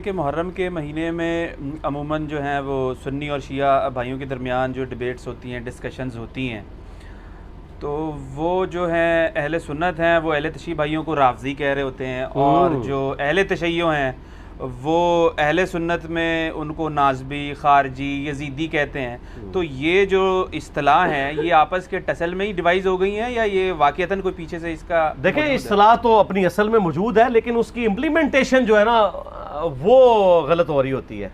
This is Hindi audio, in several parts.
कि मुहर्रम के महीने में अमूमन जो हैं वो सुन्नी और शिया भाइयों के दरमियान जो डिबेट्स होती हैं, डिस्कशंस होती हैं, तो वो जो हैं अहले सुन्नत हैं वो अहले तशी भाइयों को राफ़ज़ी कह रहे होते हैं, और जो अहले तशय्यो हैं वो अहले सुन्नत में उनको नाज़बी, ख़ारजी, यज़ीदी कहते हैं। तो ये जो इस्तिलाह हैं ये आपस के टसल में ही डिवाइस हो गई हैं, या ये वाक़ियतन कोई पीछे से इसका देखिए इस्तिलाह तो अपनी असल में मौजूद है, लेकिन उसकी इम्प्लीमेंटेशन जो है ना वो गलत हो रही होती है।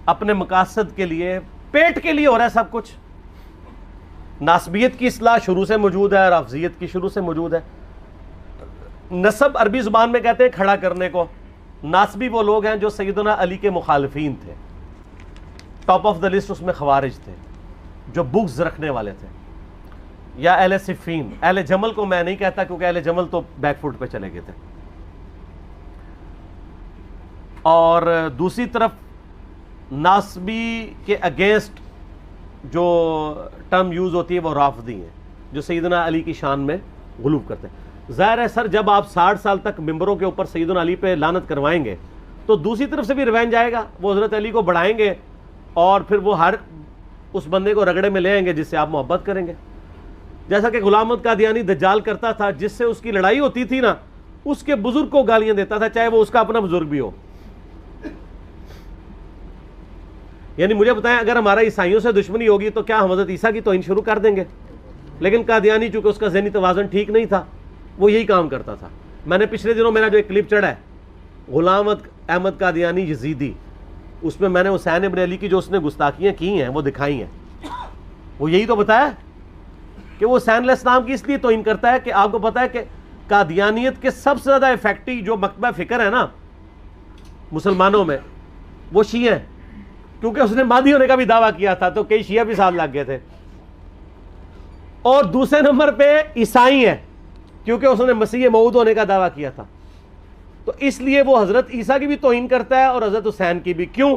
अपने मकासद के लिए, पेट के लिए हो रहा है सब कुछ। नासबियत की इस्तिलाह शुरू से मौजूद है, राफ़ज़ियत की शुरू से मौजूद है। नसब अरबी ज़ुबान में कहते हैं खड़ा करने को। नासबी वो लोग हैं जो सैयदना अली के मुखालिफिन थे, टॉप ऑफ द लिस्ट उसमें खवारिज थे, जो बुग्ज़ रखने वाले थे, या अहले सिफ़ीन। अहले जमल को मैं नहीं कहता क्योंकि अहले जमल तो बैकफुट पे चले गए थे। और दूसरी तरफ नासबी के अगेंस्ट जो टर्म यूज़ होती है वो राफ़दी हैं, जो सैयदना अली की शान में गुलूब करते हैं। ज़ाहिर है सर, जब आप 60 साल तक मिंबरों के ऊपर सैयदना अली पे लानत करवाएंगे तो दूसरी तरफ से भी रिवेंज आएगा। वो हज़रत अली को बढ़ाएंगे और फिर वो हर उस बंदे को रगड़े में ले आएंगे जिससे आप मोहब्बत करेंगे। जैसा कि गुलाम अहमद कादियानी दज्जाल करता था, जिससे उसकी लड़ाई होती थी ना, उसके बुजुर्ग को गालियां देता था, चाहे वो उसका अपना बुजुर्ग भी हो। यानी मुझे बताएं, अगर हमारा ईसाइयों से दुश्मनी होगी तो क्या हम हज़रत ईसा की तौहीन शुरू कर देंगे? लेकिन कादियानी चूंकि उसका ज़हनी तवाज़ुन ठीक नहीं था, वो यही काम करता था। मैंने पिछले दिनों मेरा जो एक क्लिप चढ़ा है गुलाम अहमद कादियानी यजीदी, उसमें मैंने हुसैन इब्न अली की जो उसने गुस्ताखियाँ की हैं वो दिखाई हैं। वो यही तो बताया कि वो हुसैन अलैहिस्सलाम की इसलिए तौहीन करता है कि आपको पता है कि कादियानियत के सबसे ज़्यादा इफेक्टिव जो मकतबा फ़िक्र है ना मुसलमानों में, वो शिया हैं। क्योंकि उसने मादी होने का भी दावा किया था तो कई शिया भी साथ लग गए थे। और दूसरे नंबर पे ईसाई है, क्योंकि उसने मसीह मऊद होने का दावा किया था। तो इसलिए वो हज़रत ईसा की भी तौहीन करता है और हज़रत हुसैन की भी। क्यों?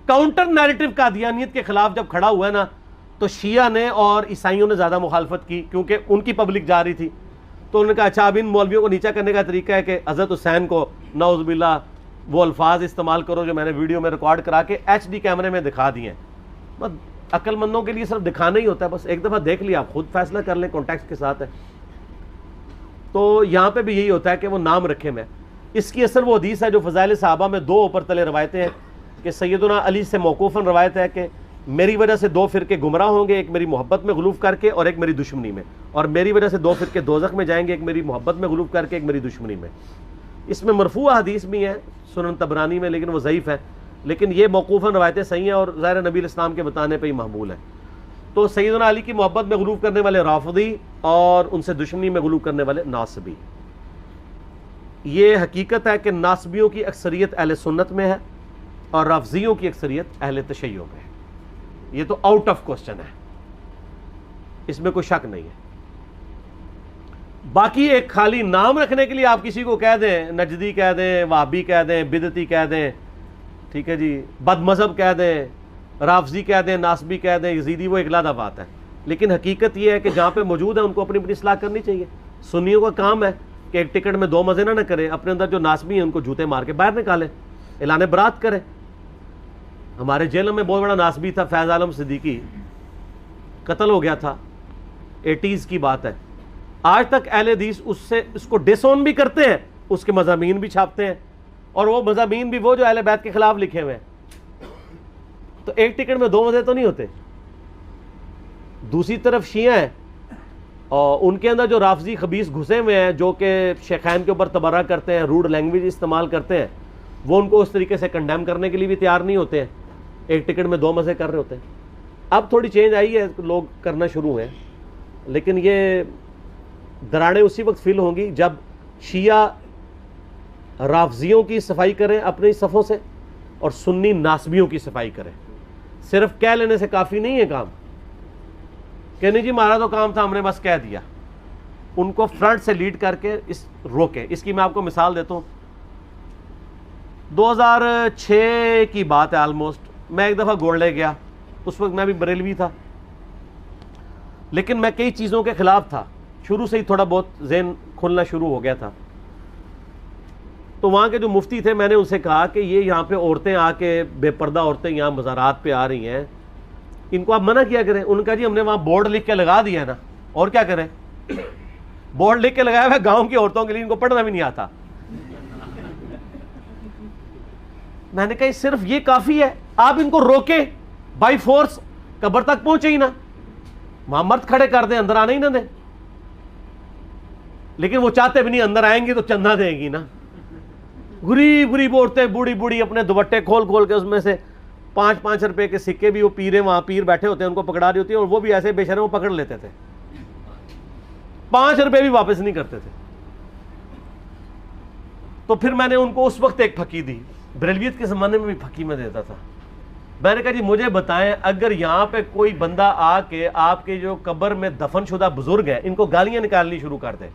काउंटर नैरेटिव कादियानियत के खिलाफ जब खड़ा हुआ है ना, तो शिया ने और ईसाइयों ने ज़्यादा मुखालफत की, क्योंकि उनकी पब्लिक जा रही थी। तो उन्होंने कहा अच्छा, अब इन मौलवियों को नीचा करने का तरीका है कि हज़रत हुसैन को नौज़ुबिल्लाह वो अल्फाज इस्तेमाल करो जो मैंने वीडियो में रिकॉर्ड करा के HD कैमरे में दिखा दिए हैं। बस अक्लमंदों के लिए सिर्फ दिखाना ही होता है, बस एक दफ़ा देख लिया, आप खुद फैसला कर लें, कॉन्टेक्स्ट के साथ है। तो यहाँ पे भी यही होता है कि वो नाम रखे में। इसकी असल वो हदीस है जो फ़ज़ाइल सहाबा में दो ऊपर तले रवायतें हैं कि सैयदना अली से मौकूफ़न रवायत है कि मेरी वजह से दो फ़िरके गुमराह होंगे, एक मेरी मोहब्बत में गुलूफ़ करके और एक मेरी दुश्मनी में, और मेरी वजह से दो फ़िरके दोज़ख में जाएंगे, एक मेरी मोहब्बत में गुलूफ़ करके, एक मेरी दुश्मनी में। इसमें मरफूआ हदीस भी है सुनन तबरानी में, लेकिन वो ज़ईफ़ है। लेकिन ये मौकूफ़न रवायतें सही हैं और ज़ाहिर नबी इस्लाम के बताने पर ही महमूल है। तो सैयदना अली की मोहब्बत में गुलूफ़ करने वाले राफ़दी और उनसे दुश्मनी में गुलूफ़ करने वाले नासबी। ये हकीकत है कि नासबियों की अक्सरियत अहले सुन्नत में है और राफ़ज़ियों की अक्सरियत अहले तशय्यो में है। ये तो आउट ऑफ क्वेश्चन है, इसमें कोई शक नहीं है। बाकी एक खाली नाम रखने के लिए आप किसी को कह दें, नजदी कह दें, वहाबी कह दें, बिदती कह दें, ठीक है जी, बदमज़हब कह दें, राफ़ज़ी कह दें, नासबी कह दें, यज़ीदी, वो एक अलग बात है। लेकिन हकीकत ये है कि जहाँ पे मौजूद है उनको अपनी अपनी इस्लाह करनी चाहिए। सुन्नियों का काम है कि एक टिकट में दो मज़े ना करें, अपने अंदर जो नासबी हैं उनको जूते मार के बाहर निकालें, ऐलान बरात करें। हमारे जेल में बहुत बड़ा नासबी था, फैज़ आलम सिद्दीकी, कत्ल हो गया था, 80s की बात है। आज तक अहले हदीस उससे उसको डिसोन भी करते हैं, उसके मज़ामीन भी छापते हैं, और वो मज़ामीन भी वो जो अहले बैत के खिलाफ लिखे हुए हैं। तो एक टिकट में दो मज़े तो नहीं होते। दूसरी तरफ शिया हैं और उनके अंदर जो राफ़ज़ी खबीस घुसे हुए हैं, जो कि शेखैन के ऊपर तबर्रा करते हैं, रूड लैंग्वेज इस्तेमाल करते हैं, वो उनको उस तरीके से कंडेम करने के लिए भी तैयार नहीं होते हैं। एक टिकट में दो मज़े कर रहे होते हैं। अब थोड़ी चेंज आई है, लोग करना शुरू हुए, लेकिन ये दरारें उसी वक्त फिल होंगी जब शिया राफ़ज़ियों की सफाई करें अपनी सफ़ों से और सुन्नी नासबियों की सफाई करें। सिर्फ कह लेने से काफ़ी नहीं है काम, कहने जी हमारा तो काम था, हमने बस कह दिया। उनको फ्रंट से लीड करके इस रोके। इसकी मैं आपको मिसाल देता हूँ। 2006 की बात है ऑलमोस्ट। मैं एक दफ़ा गोल्डे गया, उस वक्त मैं भी बरेलवी था, लेकिन मैं कई चीज़ों के ख़िलाफ़ था। शुरू से ही थोड़ा बहुत ज़हन खुलना शुरू हो गया था। तो वहाँ के जो मुफ्ती थे, मैंने उनसे कहा कि ये यहाँ पे औरतें आके, बेपर्दा औरतें यहाँ मज़ारात पे आ रही हैं, इनको आप मना किया करें। उनका जी हमने वहाँ बोर्ड लिख के लगा दिया है ना, और क्या करें, बोर्ड लिख के लगाया हुआ गांव की औरतों के लिए, इनको पढ़ना भी नहीं आता। मैंने कहा सिर्फ ये काफ़ी है, आप इनको रोके बाई फोर्स, कब्र तक पहुंचे ही ना, वहां मर्द खड़े कर दें, अंदर आने ही ना दें। लेकिन वो चाहते भी नहीं, अंदर आएंगे तो चंदा देंगी ना। गरीब गरीब औरतें, बूढ़ी बूढ़ी अपने दुपट्टे खोल खोल के उसमें से 5-5 रुपए के सिक्के भी, वो पीरे वहां पीर बैठे होते हैं उनको पकड़ा रही होती है, और वो भी ऐसे बेशर्म वो पकड़ लेते थे, 5 रुपए भी वापस नहीं करते थे। तो फिर मैंने उनको उस वक्त एक फकी दी, बरेलवियत के ज़माने में भी फकी में देता था। मैंने कहा जी मुझे बताएं, अगर यहाँ पे कोई बंदा आके आपके जो कब्र में दफन शुदा बुजुर्ग हैं, इनको गालियां निकालनी शुरू कर दे,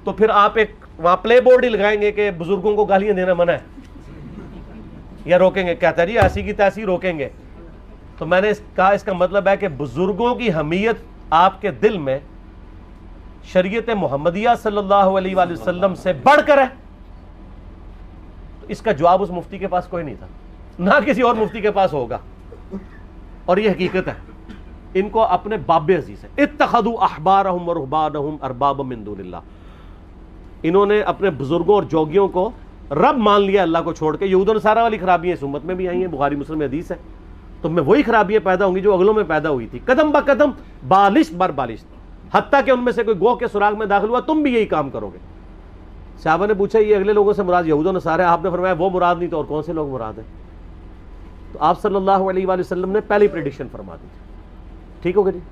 तो फिर आप एक वहां प्ले बोर्ड ही लगाएंगे कि बुजुर्गों को गालियां देना मना है, या रोकेंगे? कहता है जी ऐसी की तैसी रोकेंगे। तो मैंने कहा इसका मतलब है कि बुजुर्गों की हमीयत आपके दिल में शरीयत मोहम्मदिया सल्लल्लाहु अलैहि वसल्लम से बढ़कर है। तो इसका जवाब उस मुफ्ती के पास कोई नहीं था, ना किसी और मुफ्ती के पास होगा, और ये हकीकत है। इनको अपने बाबे अजीज है, इत्तखदू अहबारहुम व रुहबानहुम अरबाबा मिन दूनिल्लाह, इन्होंने अपने बुजुर्गों और जोगियों को रब मान लिया अल्लाह को छोड़ के। यहूद और नसारा वाली खराबियां इस उम्मत में भी आई हैं, बुखारी मुस्लिम में हदीस है। तो में वही खराबियां पैदा होंगी जो अगलों में पैदा हुई थी, कदम ब कदम, बालिश बर बालिश, हत्ता कि उनमें से कोई गोह के सुराग में दाखिल हुआ, तुम भी यही काम करोगे। साहबा ने पूछा ये अगले लोगों से मुराद यहूद और नसारा है? आपने फरमाया वो मुराद नहीं तो और कौन से लोग मुराद हैं? तो आप सल्लल्लाहु अलैहि वसल्लम ने पहली प्रेडिक्शन फरमा दी। ठीक हो गया जी।